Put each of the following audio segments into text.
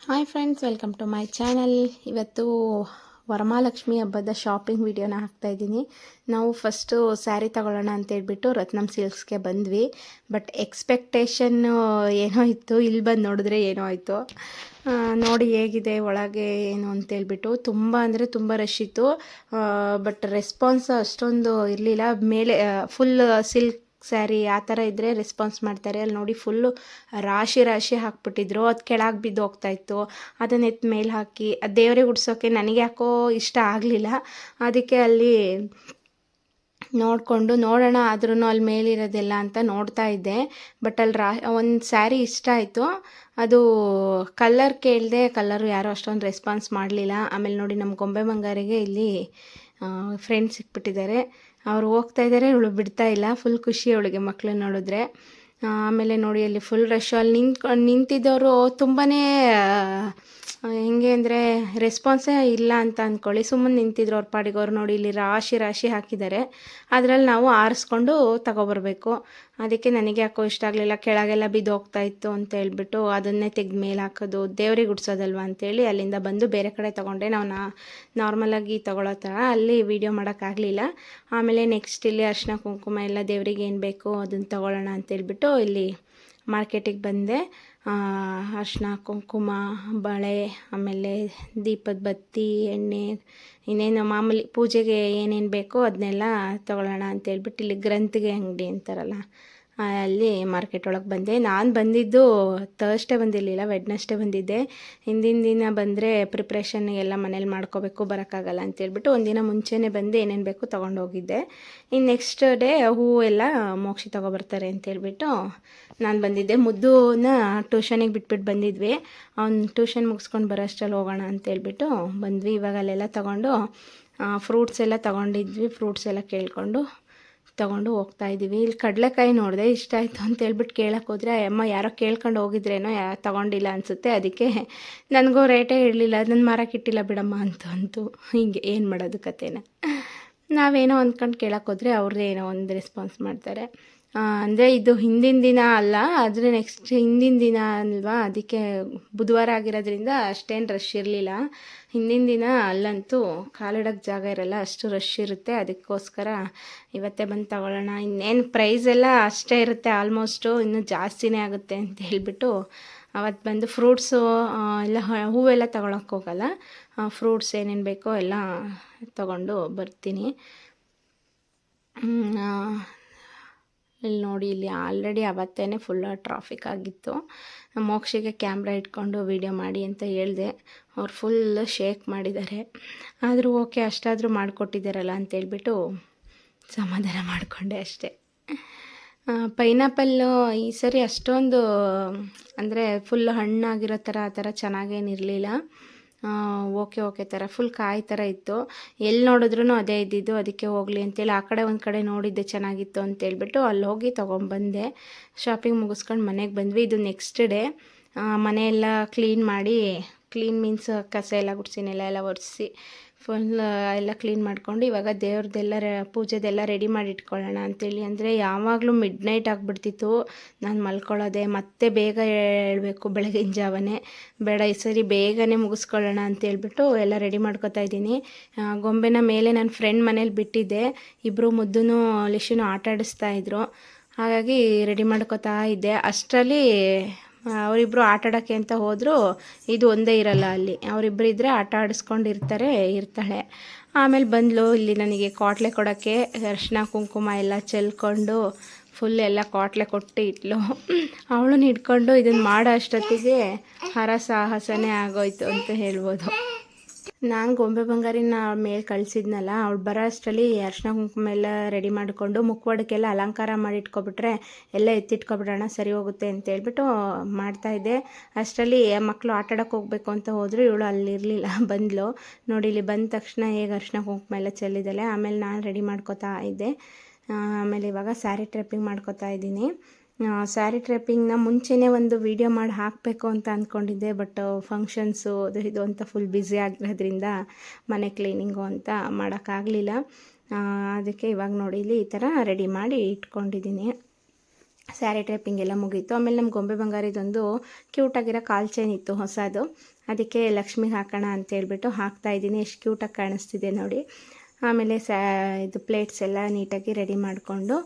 Hi friends, welcome to my channel. ಇವತ್ತು ವರಮಹಾಲಕ್ಷ್ಮಿ ಹಬ್ಬದ shopping ವಿಡಿಯೋನ ಹಾಕ್ತಾಯಿದ್ದೀನಿ. ನಾವು ಫಸ್ಟು ಸ್ಯಾರಿ ತಗೊಳ್ಳೋಣ ಅಂತೇಳ್ಬಿಟ್ಟು ರತ್ನಂ ಸಿಲ್ಕ್ಸ್ಗೆ ಬಂದ್ವಿ. ಬಟ್ ಎಕ್ಸ್ಪೆಕ್ಟೇಷನ್ ಏನೋ ಇತ್ತು, ಇಲ್ಲಿ ಬಂದು ನೋಡಿದ್ರೆ ಏನೋ ಆಯಿತು. ನೋಡಿ ಹೇಗಿದೆ ಒಳಗೆ ಏನು ಅಂತೇಳ್ಬಿಟ್ಟು. ತುಂಬ ಅಂದರೆ ತುಂಬ ರಶ್ ಇತ್ತು. ಬಟ್ ರೆಸ್ಪಾನ್ಸ್ ಅಷ್ಟೊಂದು ಇರಲಿಲ್ಲ. ಮೇಲೆ ಫುಲ್ ಸಿಲ್ಕ್ ಸ್ಯಾರಿ ಆ ಥರ ಇದ್ದರೆ ರೆಸ್ಪಾನ್ಸ್ ಮಾಡ್ತಾರೆ. ಅಲ್ಲಿ ನೋಡಿ ಫುಲ್ಲು ರಾಶಿ ರಾಶಿ ಹಾಕ್ಬಿಟ್ಟಿದ್ರು. ಅದು ಕೆಳಗೆ ಬಿದ್ದು ಹೋಗ್ತಾಯಿತ್ತು. ಅದನ್ನು ಎತ್ತು ಮೇಲೆ ಹಾಕಿ ಅದು ದೇವರಿಗೆ ಉಡ್ಸೋಕ್ಕೆ ನನಗೆ ಯಾಕೋ ಇಷ್ಟ ಆಗಲಿಲ್ಲ. ಅದಕ್ಕೆ ಅಲ್ಲಿ ನೋಡಿಕೊಂಡು ನೋಡೋಣ ಆದ್ರೂ ಅಲ್ಲಿ ಮೇಲಿರೋದೆಲ್ಲ ಅಂತ ನೋಡ್ತಾ ಇದ್ದೆ. ಬಟ್ ಅಲ್ಲಿ ಒಂದು ಸ್ಯಾರಿ ಇಷ್ಟ ಆಯಿತು. ಅದು ಕಲರ್ ಕೇಳಿದೆ, ಕಲರು ಯಾರೂ ಅಷ್ಟೊಂದು ರೆಸ್ಪಾನ್ಸ್ ಮಾಡಲಿಲ್ಲ. ಆಮೇಲೆ ನೋಡಿ ನಮ್ಮ ಗೊಂಬೆ ಬಂಗಾರಿಗೆ ಇಲ್ಲಿ ಫ್ರೆಂಡ್ಸ್ ಸಿಕ್ಬಿಟ್ಟಿದ್ದಾರೆ. ಅವ್ರು ಹೋಗ್ತಾ ಇದ್ದಾರೆ, ಇವಳು ಬಿಡ್ತಾ ಇಲ್ಲ. ಫುಲ್ ಖುಷಿ ಅವಳಿಗೆ ಮಕ್ಕಳು ನೋಡಿದ್ರೆ. ಆಮೇಲೆ ನೋಡಿ ಅಲ್ಲಿ ಫುಲ್ ರಶ್. ಅಲ್ಲಿ ನಿಂತಿದ್ದವರು ತುಂಬಾ ಹೆಂಗೆ ಅಂದರೆ ರೆಸ್ಪಾನ್ಸೇ ಇಲ್ಲ ಅಂತ ಅಂದ್ಕೊಳ್ಳಿ. ಸುಮ್ಮನೆ ನಿಂತಿದ್ರು ಅವ್ರ ಪಾಡಿಗೆ. ಅವ್ರು ನೋಡಿ ಇಲ್ಲಿ ರಾಶಿ ರಾಶಿ ಹಾಕಿದ್ದಾರೆ. ಅದರಲ್ಲಿ ನಾವು ಆರಿಸ್ಕೊಂಡು ತಗೊಬರ್ಬೇಕು. ಅದಕ್ಕೆ ನನಗೆ ಯಾಕೋ ಇಷ್ಟ ಆಗಲಿಲ್ಲ. ಕೆಳಗೆಲ್ಲ ಬಿದ್ದು ಹೋಗ್ತಾ ಇತ್ತು ಅಂತ ಹೇಳ್ಬಿಟ್ಟು ಅದನ್ನೇ ತೆಗೆದು ಮೇಲೆ ಹಾಕೋದು ದೇವ್ರಿಗೆ ಉಡ್ಸೋದಲ್ವ ಅಂತೇಳಿ ಅಲ್ಲಿಂದ ಬಂದು ಬೇರೆ ಕಡೆ ತೊಗೊಂಡೆ. ನಾವು ನಾರ್ಮಲಾಗಿ ತೊಗೊಳ್ಳೋ ಥರ ಅಲ್ಲಿ ವೀಡಿಯೋ ಮಾಡೋಕ್ಕಾಗಲಿಲ್ಲ. ಆಮೇಲೆ ನೆಕ್ಸ್ಟ್ ಇಲ್ಲಿ ಅರಿಶಿನ ಕುಂಕುಮ ಎಲ್ಲ ದೇವರಿಗೆ ಏನು ಬೇಕೋ ಅದನ್ನು ತೊಗೊಳ್ಳೋಣ ಅಂತೇಳ್ಬಿಟ್ಟು ಇಲ್ಲಿ ಮಾರ್ಕೆಟಿಗೆ ಬಂದೆ. ಅರಿಶಿನ ಕುಂಕುಮ, ಬಳೆ, ಆಮೇಲೆ ದೀಪದ ಬತ್ತಿ, ಎಣ್ಣೆ, ಇನ್ನೇನು ಮಾಮೂಲಿ ಪೂಜೆಗೆ ಏನೇನು ಬೇಕೋ ಅದನ್ನೆಲ್ಲ ತೊಗೊಳ್ಳೋಣ ಅಂತೇಳ್ಬಿಟ್ಟು ಇಲ್ಲಿ ಗ್ರಂಥಿಗೆ ಅಂಗಡಿ ಅಂತಾರಲ್ಲ ಅಲ್ಲಿ ಮಾರ್ಕೆಟ್ ಒಳಗೆ ಬಂದೆ. ನಾನು ಬಂದಿದ್ದು ಥರ್ಸ್ಡೇ ಬಂದಿರಲಿಲ್ಲ, ವೆಡ್ನೆಸ್ಡೇ ಬಂದಿದ್ದೆ. ಹಿಂದಿನ ದಿನ ಬಂದರೆ ಪ್ರಿಪ್ರೇಷನ್ ಎಲ್ಲ ಮನೇಲಿ ಮಾಡ್ಕೋಬೇಕು, ಬರೋಕ್ಕಾಗಲ್ಲ ಅಂತೇಳ್ಬಿಟ್ಟು ಒಂದಿನ ಮುಂಚೆನೇ ಬಂದು ಏನೇನು ಬೇಕು ತೊಗೊಂಡೋಗಿದ್ದೆ. ಇನ್ನು ನೆಕ್ಸ್ಟ್ ಡೇ ಹೂವು ಎಲ್ಲ ಮೋಕ್ಷಿ ತೊಗೊಬರ್ತಾರೆ ಅಂತೇಳ್ಬಿಟ್ಟು ನಾನು ಬಂದಿದ್ದೆ. ಮುದ್ದುನ ಟ್ಯೂಷನಿಗೆ ಬಿಟ್ಬಿಟ್ಟು ಬಂದಿದ್ವಿ. ಅವ್ನು ಟ್ಯೂಷನ್ ಮುಗಿಸ್ಕೊಂಡು ಬರೋ ಅಷ್ಟರಲ್ಲಿ ಹೋಗೋಣ ಅಂತೇಳ್ಬಿಟ್ಟು ಬಂದ್ವಿ. ಇವಾಗ ಅಲ್ಲೆಲ್ಲ ತೊಗೊಂಡು ಫ್ರೂಟ್ಸ್ ಎಲ್ಲ ತೊಗೊಂಡಿದ್ವಿ. ಫ್ರೂಟ್ಸ್ ಎಲ್ಲ ಕೇಳಿಕೊಂಡು ತೊಗೊಂಡು ಹೋಗ್ತಾಯಿದ್ದೀವಿ. ಇಲ್ಲಿ ಕಡಲೆಕಾಯಿ ನೋಡಿದೆ, ಇಷ್ಟ ಆಯಿತು ಅಂತೇಳ್ಬಿಟ್ಟು ಕೇಳಕ್ಕೆ ಹೋದರೆ ಅಮ್ಮ ಯಾರೋ ಕೇಳ್ಕೊಂಡು ಹೋಗಿದ್ರೇನೋ ತೊಗೊಂಡಿಲ್ಲ ಅನಿಸುತ್ತೆ. ಅದಕ್ಕೆ ನನಗೂ ರೇಟೇ ಇರಲಿಲ್ಲ. ಅದನ್ನು ಮಾರಕ್ಕಿಟ್ಟಿಲ್ಲ ಬಿಡಮ್ಮ ಅಂತು ಹಿಂಗೆ ಏನು ಮಾಡೋದು ಕಥೆನ. ನಾವೇನೋ ಅಂದ್ಕೊಂಡು ಕೇಳಕ್ಕೆ ಹೋದರೆ ಅವ್ರದ್ದೇ ಏನೋ ಒಂದು ರೆಸ್ಪಾನ್ಸ್ ಮಾಡ್ತಾರೆ. ಅಂದರೆ ಇದು ಹಿಂದಿನ ದಿನ ಅಲ್ಲ, ಆದರೆ ನೆಕ್ಸ್ಟ್ ಹಿಂದಿನ ದಿನ ಅಲ್ವಾ, ಅದಕ್ಕೆ ಬುಧವಾರ ಆಗಿರೋದ್ರಿಂದ ಅಷ್ಟೇನು ರಶ್ ಇರಲಿಲ್ಲ. ಹಿಂದಿನ ದಿನ ಅಲ್ಲಂತೂ ಕಾಲಿಡೋಕ್ಕೆ ಜಾಗ ಇರಲ್ಲ, ಅಷ್ಟು ರಶ್ ಇರುತ್ತೆ. ಅದಕ್ಕೋಸ್ಕರ ಇವತ್ತೇ ಬಂದು ತಗೊಳ್ಳೋಣ. ಇನ್ನೇನು ಪ್ರೈಸ್ ಎಲ್ಲ ಅಷ್ಟೇ ಇರುತ್ತೆ, ಆಲ್ಮೋಸ್ಟು ಇನ್ನೂ ಜಾಸ್ತಿನೇ ಆಗುತ್ತೆ ಅಂತ ಹೇಳ್ಬಿಟ್ಟು ಅವತ್ತು ಬಂದು ಫ್ರೂಟ್ಸು ಎಲ್ಲ ಹೂವೆಲ್ಲ ತೊಗೊಳಕ್ಕೆ ಹೋಗಲ್ಲ. ಫ್ರೂಟ್ಸ್ ಏನೇನು ಬೇಕೋ ಎಲ್ಲ ತೊಗೊಂಡು ಬರ್ತೀನಿ. ಇಲ್ಲಿ ನೋಡಿ, ಇಲ್ಲಿ ಆಲ್ರೆಡಿ ಅವತ್ತೇ ಫುಲ್ ಟ್ರಾಫಿಕ್ ಆಗಿತ್ತು. ಮೋಕ್ಷಿಗೆ ಕ್ಯಾಮ್ರಾ ಇಟ್ಕೊಂಡು ವೀಡಿಯೋ ಮಾಡಿ ಅಂತ ಹೇಳಿದೆ. ಅವ್ರು ಫುಲ್ ಶೇಕ್ ಮಾಡಿದ್ದಾರೆ. ಆದರೂ ಓಕೆ, ಅಷ್ಟಾದರೂ ಮಾಡಿಕೊಟ್ಟಿದ್ದಾರಲ್ಲ ಅಂತೇಳ್ಬಿಟ್ಟು ಸಮಾಧಾನ ಮಾಡಿಕೊಂಡೆ ಅಷ್ಟೇ. ಪೈನಾಪಲ್ಲು ಈ ಸರಿ ಅಷ್ಟೊಂದು ಅಂದರೆ ಫುಲ್ ಹಣ್ಣಾಗಿರೋ ಥರ ಆ ಥರ ಚೆನ್ನಾಗೇನಿರಲಿಲ್ಲ. ಓಕೆ ಥರ ಫುಲ್ ಕಾಯಿ ಥರ ಇತ್ತು. ಎಲ್ಲಿ ನೋಡಿದ್ರೂ ಅದೇ ಇದ್ದಿದ್ದು. ಅದಕ್ಕೆ ಹೋಗಲಿ ಅಂತೇಳಿ ಆ ಕಡೆ ಒಂದು ಕಡೆ ನೋಡಿದ್ದೆ ಚೆನ್ನಾಗಿತ್ತು ಅಂತೇಳ್ಬಿಟ್ಟು ಅಲ್ಲಿ ಹೋಗಿ ತೊಗೊಂಬಂದೆ. ಶಾಪಿಂಗ್ ಮುಗಿಸ್ಕೊಂಡು ಮನೆಗೆ ಬಂದ್ವಿ. ಇದು ನೆಕ್ಸ್ಟ್ ಡೇ. ಮನೆಯೆಲ್ಲ ಕ್ಲೀನ್ ಮಾಡಿ, ಕ್ಲೀನ್ ಮೀನ್ಸ್ ಕಸ ಎಲ್ಲ ಗುಡಿಸಿ, ನೆಲ ಎಲ್ಲ ಒರೆಸಿ ಫುಲ್ ಎಲ್ಲ ಕ್ಲೀನ್ ಮಾಡ್ಕೊಂಡು ಇವಾಗ ದೇವ್ರದ್ದೆಲ್ಲ ಪೂಜೆದೆಲ್ಲ ರೆಡಿ ಮಾಡಿ ಇಟ್ಕೊಳ್ಳೋಣ ಅಂತೇಳಿ. ಅಂದರೆ ಯಾವಾಗಲೂ ಮಿಡ್ ನೈಟ್ ಆಗಿಬಿಡ್ತಿತ್ತು ನಾನು ಮಲ್ಕೊಳ್ಳೋದೆ. ಮತ್ತೆ ಬೇಗ ಹೇಳಬೇಕು ಬೆಳಗಿನ ಜಾವನೇ. ಬೇಡ ಈ ಸರಿ ಬೇಗನೆ ಮುಗಿಸ್ಕೊಳ್ಳೋಣ ಅಂತೇಳ್ಬಿಟ್ಟು ಎಲ್ಲ ರೆಡಿ ಮಾಡ್ಕೊತಾ ಇದ್ದೀನಿ. ಗೊಂಬೆನ ಮೇಲೆ ನನ್ನ ಫ್ರೆಂಡ್ ಮನೇಲಿ ಬಿಟ್ಟಿದ್ದೆ. ಇಬ್ಬರು ಮುದ್ದೂ ಲಿಶುನು ಆಟ ಆಡಿಸ್ತಾಯಿದ್ರು. ಹಾಗಾಗಿ ರೆಡಿ ಮಾಡ್ಕೊತಾ ಇದ್ದೆ. ಅಷ್ಟರಲ್ಲಿ ಅವರಿಬ್ಬರು ಆಟ ಆಡೋಕ್ಕೆ ಅಂತ ಹೋದರೂ ಇದು ಒಂದೇ ಇರಲ್ಲ ಅಲ್ಲಿ. ಅವರಿಬ್ಬರು ಇದ್ದರೆ ಆಟ ಇರ್ತಾಳೆ. ಆಮೇಲೆ ಬಂದಳು ಇಲ್ಲಿ ನನಗೆ ಕ್ವಾಟ್ಲೆ ಕೊಡೋಕ್ಕೆ. ಅರಿಶಿನ ಕುಂಕುಮ ಎಲ್ಲ ಚೆಲ್ಕೊಂಡು ಫುಲ್ ಎಲ್ಲ ಕ್ವಾಟ್ಲೆ ಕೊಟ್ಟು ಇಟ್ಲು. ಅವಳನ್ನ ಹಿಡ್ಕೊಂಡು ಇದನ್ನು ಮಾಡೋ ಅಷ್ಟೊತ್ತಿಗೆ ಹರಸಾಹಸನೇ ಆಗೋಯ್ತು ಅಂತ ಹೇಳ್ಬೋದು. ನಾನು ಗೊಂಬೆ ಬಂಗಾರಿನ ಮೇಲೆ ಕಳಿಸಿದ್ನಲ್ಲ, ಅವಳು ಬರೋ ಅಷ್ಟರಲ್ಲಿ ಅರಿಶಿನ ಕುಂಕುಮ ಎಲ್ಲ ರೆಡಿ ಮಾಡಿಕೊಂಡು ಮುಖವಾಡಕ್ಕೆಲ್ಲ ಅಲಂಕಾರ ಮಾಡಿ ಇಟ್ಕೊಬಿಟ್ರೆ ಎಲ್ಲ ಎತ್ತಿಟ್ಕೊಬಿಡೋಣ, ಸರಿ ಹೋಗುತ್ತೆ ಅಂತೇಳ್ಬಿಟ್ಟು ಮಾಡ್ತಾಯಿದ್ದೆ. ಅಷ್ಟರಲ್ಲಿ ಮಕ್ಕಳು ಆಟ ಆಡೋಕ್ಕೆ ಹೋಗಬೇಕು ಅಂತ ಹೋದರು. ಇವಳು ಅಲ್ಲಿರಲಿಲ್ಲ, ಬಂದಳು. ನೋಡಿ ಇಲ್ಲಿ ಬಂದ ತಕ್ಷಣ ಹೇಗೆ ಅರಿಶಿನ ಕುಂಕುಮ ಎಲ್ಲ ಚೆಲ್ಲಿದ್ದಾಳೆ. ಆಮೇಲೆ ನಾನು ರೆಡಿ ಮಾಡ್ಕೋತಾ ಇದ್ದೆ. ಆಮೇಲೆ ಇವಾಗ ಸ್ಯಾರಿ ಟ್ರೆಪ್ಪಿಂಗ್ ಮಾಡ್ಕೋತಾ ಇದ್ದೀನಿ. ಸ್ಯಾರಿ ಟ್ರೆಪ್ಪಿಂಗ್ನ ಮುಂಚೆನೇ ಒಂದು ವೀಡಿಯೋ ಮಾಡಿ ಹಾಕಬೇಕು ಅಂತ ಅಂದ್ಕೊಂಡಿದ್ದೆ. ಬಟ್ ಫಂಕ್ಷನ್ಸು ಅದು ಇದು ಅಂತ ಫುಲ್ ಬ್ಯುಸಿ ಆಗಿರೋದ್ರಿಂದ ಮನೆ ಕ್ಲೀನಿಂಗು ಅಂತ ಮಾಡೋಕ್ಕಾಗಲಿಲ್ಲ. ಅದಕ್ಕೆ ಇವಾಗ ನೋಡಿ ಇಲ್ಲಿ ಈ ಥರ ರೆಡಿ ಮಾಡಿ ಇಟ್ಕೊಂಡಿದ್ದೀನಿ. ಸ್ಯಾರಿ ಟ್ರೇಪಿಂಗ್ ಎಲ್ಲ ಮುಗೀತು. ಆಮೇಲೆ ನಮ್ಮ ಗೊಂಬೆ ಬಂಗಾರದೊಂದು ಕ್ಯೂಟಾಗಿರೋ ಕಾಲ್ ಚೈನ್ ಇತ್ತು ಹೊಸದು, ಅದಕ್ಕೆ ಲಕ್ಷ್ಮಿಗೆ ಹಾಕೋಣ ಅಂತೇಳ್ಬಿಟ್ಟು ಹಾಕ್ತಾಯಿದ್ದೀನಿ. ಎಷ್ಟು ಕ್ಯೂಟಾಗಿ ಕಾಣಿಸ್ತಿದೆ ನೋಡಿ. ಆಮೇಲೆ ಇದು ಪ್ಲೇಟ್ಸ್ ಎಲ್ಲ ನೀಟಾಗಿ ರೆಡಿ ಮಾಡಿಕೊಂಡು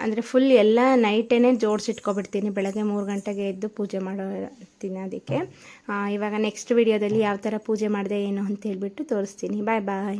ಅಂದರೆ ಫುಲ್ ಎಲ್ಲ ನೈಟೇ ಜೋಡಿಸಿಟ್ಕೊಬಿಡ್ತೀನಿ. ಬೆಳಗ್ಗೆ 3 ಗಂಟೆಗೆ ಎದ್ದು ಪೂಜೆ ಮಾಡ್ತೀನಿ. ಅದಕ್ಕೆ ಇವಾಗ ನೆಕ್ಸ್ಟ್ ವಿಡಿಯೋದಲ್ಲಿ ಯಾವ ಥರ ಪೂಜೆ ಮಾಡಿದೆ ಏನು ಅಂತ ಹೇಳ್ಬಿಟ್ಟು ತೋರಿಸ್ತೀನಿ. ಬಾಯ್ ಬಾಯ್.